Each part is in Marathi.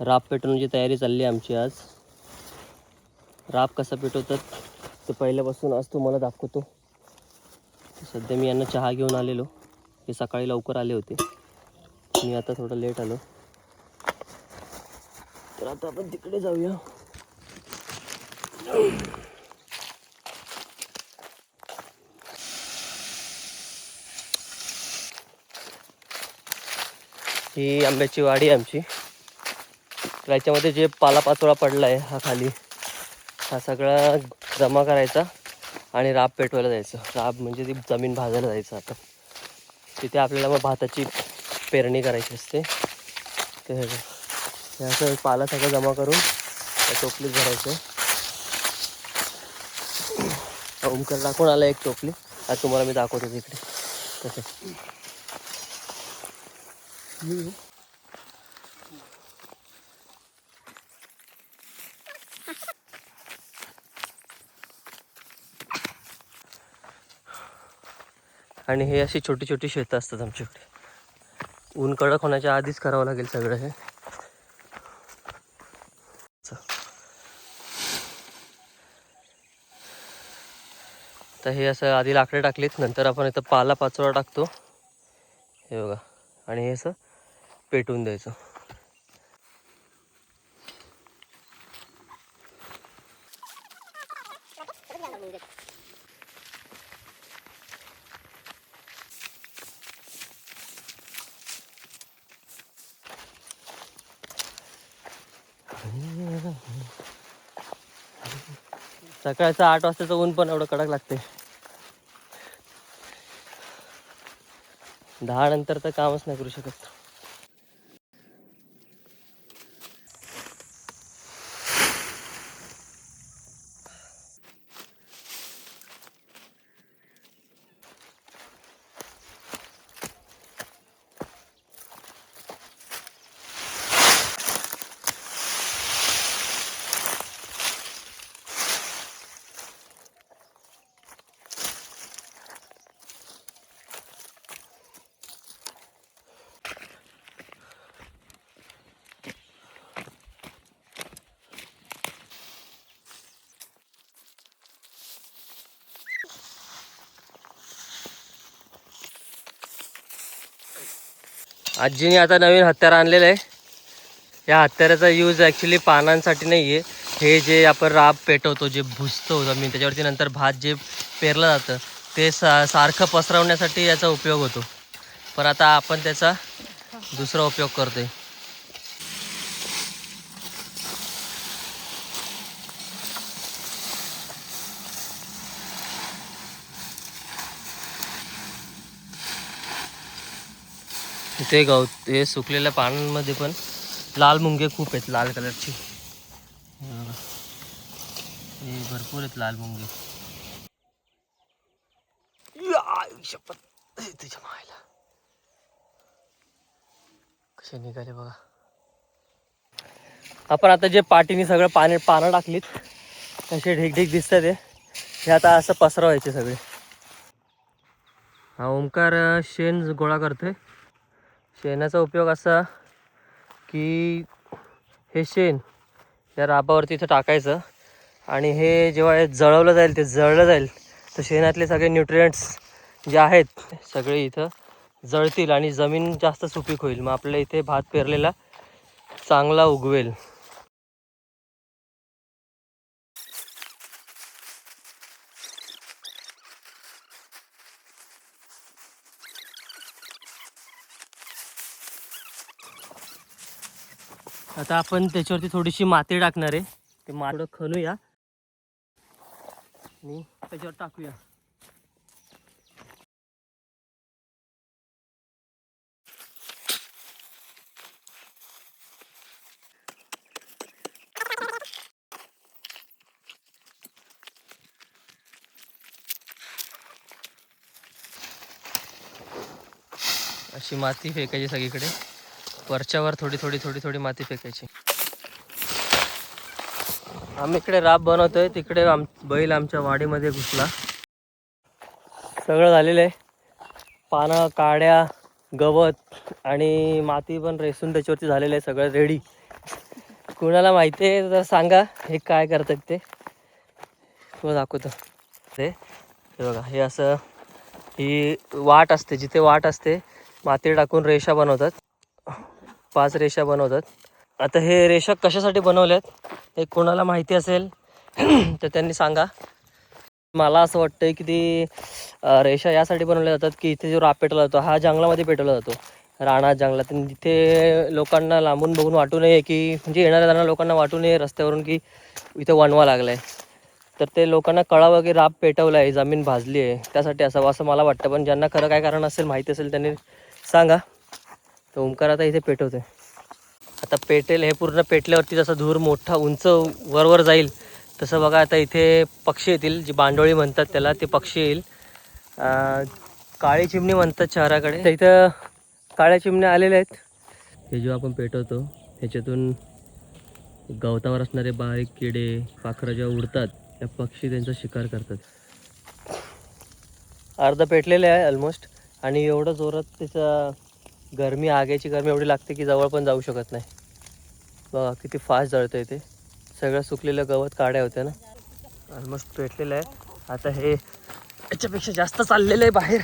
राब पेटवण्याची तयारी चालली आहे आमची आज. राब कसा पेटवतात ते पहिल्यापासून आज तुम्हाला दाखवतो. सध्या मी यांना चहा घेऊन आलेलो. हे सकाळी लवकर आले होते, मी आता थोडं लेट आलो. तर आता आपण तिकडे जाऊया. ही आंब्याची वाडी आहे आमची. त्याच्यामध्ये जे पालापाचोळा पडला आहे हा खाली, हा सगळा जमा करायचा आणि राब पेटवायला जायचं. राब म्हणजे ती जमीन भाजायला जायचं. आता तिथे आपल्याला मग भाताची पेरणी करायची असते. ते असं पाला सगळं जमा करून त्या टोपलीत भरायचं. ओमकार दाखवून आला एक टोपली, आज तुम्हाला मी दाखवतो तिकडे तसं. आणि हे अशी छोटी छोटी शेतं असतात आमच्याकडे. ऊन कडक होण्याच्या आधीच करावं लागेल सगळं हे. तर हे असं आधी लाकडे टाकलीत, नंतर आपण इथं पाला पाचोळा टाकतो हे बघा, आणि हे असं पेटवून द्यायचं. सकाळचं 8 वाजताचं ऊन पण एवढं कडक लागते. 10 नंतर तर कामच नाही करू शकत. आजीने आता नवीन हत्यार आणलेलं आहे. या हत्याराचा यूज ॲक्च्युली पानांसाठी नाही आहे. हे जे आपण राब पेटवतो, जे भुजतो जमीन, त्याच्यावरती नंतर भात जे पेरलं जातं ते सारखं पसरवण्यासाठी याचा उपयोग होतो. पण आता आपण त्याचा दुसरा उपयोग करतोय. इथे हे सुकलेल्या पानांमध्ये पण लाल मुंगे खूप आहेत, लाल कलरची. हे भरपूर आहेत लाल मुंगे. शपथ, त्याच्या मायला कसे निघाले बघा. आपण आता जे पाटीने सगळं पानं टाकलीत, कसे ढिगढिग दिसतात हे आता असं पसरवायचे सगळे. हा ओमकार शेण गोळा करतोय. शेणाचा उपयोग असा की हे शेण या राबावरती इथं टाकायचं, आणि हे जेव्हा जळवलं जाईल, ते जळलं जाईल, तर शेणातले सगळे न्यूट्रिएंट्स जे आहेत सगळे इथं जळतील आणि जमीन जास्त सुपीक होईल. मग आपल्या इथे भात पेरलेला चांगला उगवेल. आता आपण त्याच्यावरती थोडीशी माती टाकणार आहे. ते माती खणूया आणि त्याच्यावर टाकूया. अशी माती फेकायची सगळीकडे, वरच्यावर थोडी थोडी थोडी थोडी माती फेकायची. आम्ही इकडे राब बनवतोय, तिकडे बैल आमच्या वाडीमध्ये घुसला. सगळं झालेलं आहे. पानं, काड्या, गवत आणि माती पण रेसून त्याच्यावरती झालेलं आहे, सगळं रेडी. कुणाला माहिती आहे तर सांगा हे काय करतात ते, तुम्हाला दाखवतो. ते हे बघा, हे असं ही वाट असते, जिथे वाट असते माती टाकून रेषा बनवतात, 5 रेषा बनवतात. आता हे रेषा कशासाठी बनवल्यात हे कोणाला माहिती असेल तर त्यांनी सांगा. मला असं वाटतंय की ती रेषा यासाठी बनवल्या जातात की इथे जो राप पेटवला जातो हा जंगलामध्ये पेटवला जातो, रानात जंगलात. आणि तिथे लोकांना लांबून बघून वाटू नये की, म्हणजे येणाऱ्या जाणाऱ्या लोकांना वाटू नये रस्त्यावरून की इथे वणवा लागला आहे, तर ते लोकांना कळावं की राप पेटवला आहे, जमीन भाजली आहे, त्यासाठी असावं असं मला वाटतं. पण ज्यांना खरं काय कारण असेल, माहिती असेल त्यांनी सांगा. तर ओंकार आता इथे पेटवतोय. आता पेटेल, हे पूर्ण पेटल्यावरती जसा धूर मोठा उंच वरवर जाईल तसं बघा आता इथे पक्षी येतील, जी बांडोळी म्हणतात त्याला, ते पक्षी येईल. काळी चिमणी म्हणतात शहराकडे, तर इथं काळ्या चिमण्या आलेल्या आहेत. हे जो आपण पेटवतो ह्याच्यातून गवतावर असणारे बारीक किडे पाखरं जेव्हा उडतात त्या पक्षी त्यांचा शिकार करतात. अर्ध पेटलेले आहे ऑलमोस्ट, आणि एवढं जोरात त्याचा गरमी, आगीची गरमी एवढी लागते की जवळ पण जाऊ शकत नाही. बघा किती फास्ट जळतं ते. सगळं सुकलेलं गवत काड्या होत्या ना, ऑलमोस्ट पेटलेलं आहे. आता हे याच्यापेक्षा जास्त चाललेलं आहे बाहेर,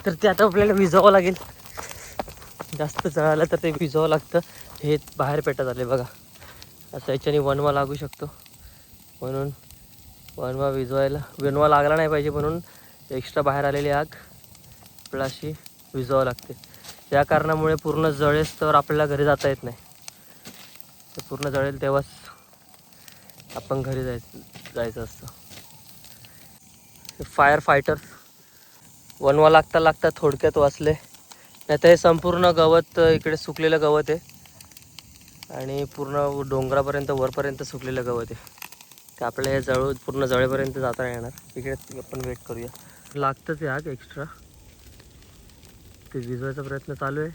तर ते आता आपल्याला विझावं लागेल. जास्त जळालं तर ते विझावं लागतं. हे बाहेर पेटत आले बघा. आता याच्याने वणवा लागू शकतो, म्हणून वणवा लागला नाही पाहिजे म्हणून एक्स्ट्रा बाहेर आलेली आग आपल्याला अशी विझावं लागते. या कारणामुळे पूर्ण जळेस तर आपल्याला घरी जाता येत नाही. ते पूर्ण जळेल तेव्हाच आपण घरी जायचं असतं. फायर फायटर वणवा लागता थोडक्यात वाचले, नाही तर हे संपूर्ण गवत इकडे सुकलेलं गवत आहे आणि पूर्ण डोंगरापर्यंत वरपर्यंत सुकलेलं गवत आहे. ते आपल्याला हे पूर्ण जळेपर्यंत जाता नाही येणार. इकडे आपण वेट करूया. लागतंच आहे आग एक्स्ट्रा, ते विझवायचा प्रयत्न चालू आहे.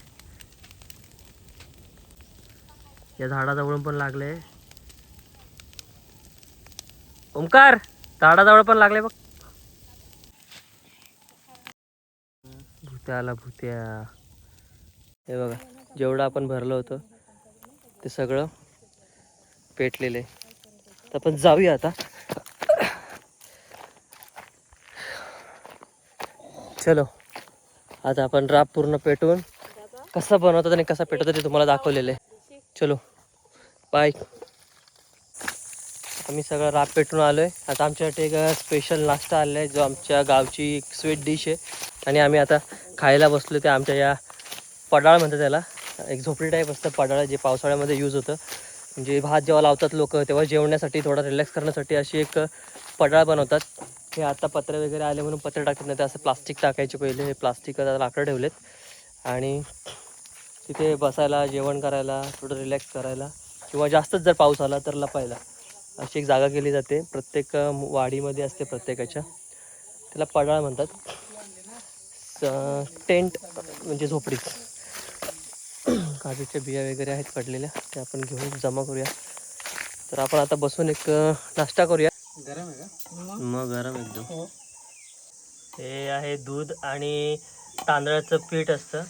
या झाडाजवळून पण लागले. ओंकार, झाडाजवळ पण लागले बघ. भुत्या आला भुत्या. हे बघा, जेवढं आपण भरलं होतं ते सगळं पेटलेलं आहे. तर आपण जाऊया आता. चलो, आता आपण राप पूर्ण पेटवून कसं बनवतात आणि कसं पेटवतात ते तुम्हाला दाखवलेलं आहे. चलो बाय. आम्ही सगळं राप पेटून आलो आहे. आता आमच्यासाठी एक स्पेशल नाश्ता आलेला आहे, जो आमच्या गावची एक स्वीट डिश आहे आणि आम्ही आता खायला बसलो. ते आमच्या या पडाळ म्हणतात त्याला, एक झोपडी टाईप असतं पडाळ, जे पावसाळ्यामध्ये यूज होतं. म्हणजे भात जेव्हा लावतात लोक तेव्हा जेवण्यासाठी, थोडा रिलॅक्स करण्यासाठी अशी एक पडाळ बनवतात. हे आता पत्रे वगैरे आले म्हणून पत्रे टाकत नाही, ते असं प्लास्टिक टाकायचे पहिले. हे प्लास्टिक लाकडं ठेवलेत आणि तिथे बसायला, जेवण करायला, थोडं रिलॅक्स करायला, किंवा जास्तच जर पाऊस आला तर लपायला अशी एक जागा केली जाते. प्रत्येक वाडीमध्ये असते प्रत्येकाच्या. त्याला पडाळ म्हणतात. टेंट म्हणजे झोपडी. काजूच्या बिया वगैरे आहेत पडलेल्या, त्या आपण घेऊन जमा करूया. तर आपण आता बसून एक नाश्ता करूया. गरम आहे का? मग गरम एकदम. हे आहे दूध आणि तांदळाचं पीठ असतं,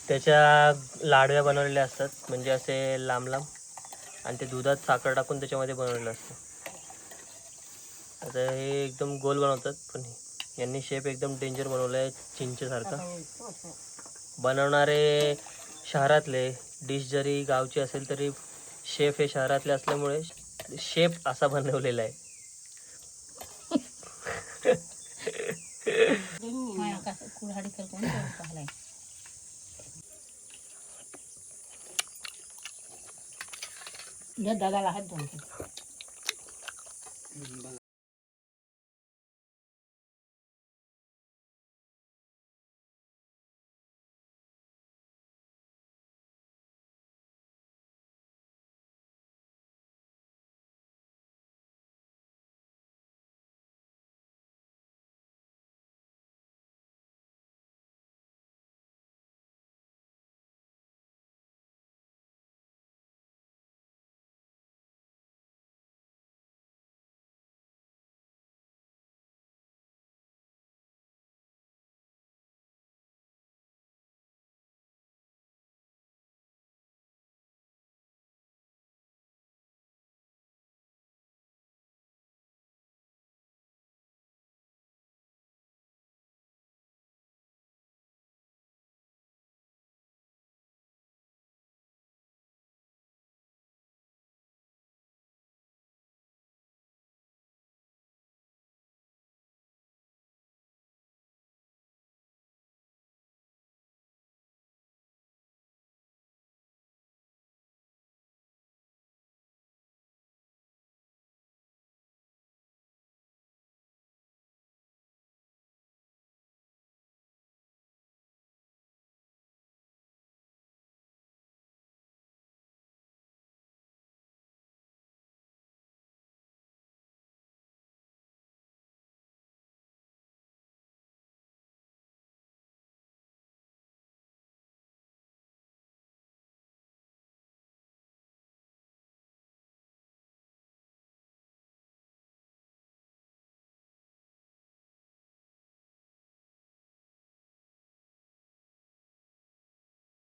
त्याच्या लाडव्या बनवलेल्या असतात, म्हणजे असे लांब लांब, आणि ते दुधात साखर टाकून त्याच्यामध्ये बनवलेलं असतं. आता हे एकदम गोल बनवतात, पण यांनी शेप एकदम डेंजर बनवला आहे, चिंचेसारखा. बनवणारे शहरातले, डिश जरी गावची असेल तरी शेफ हे शहरातले असल्यामुळे शेप असा बनवलेला आहे.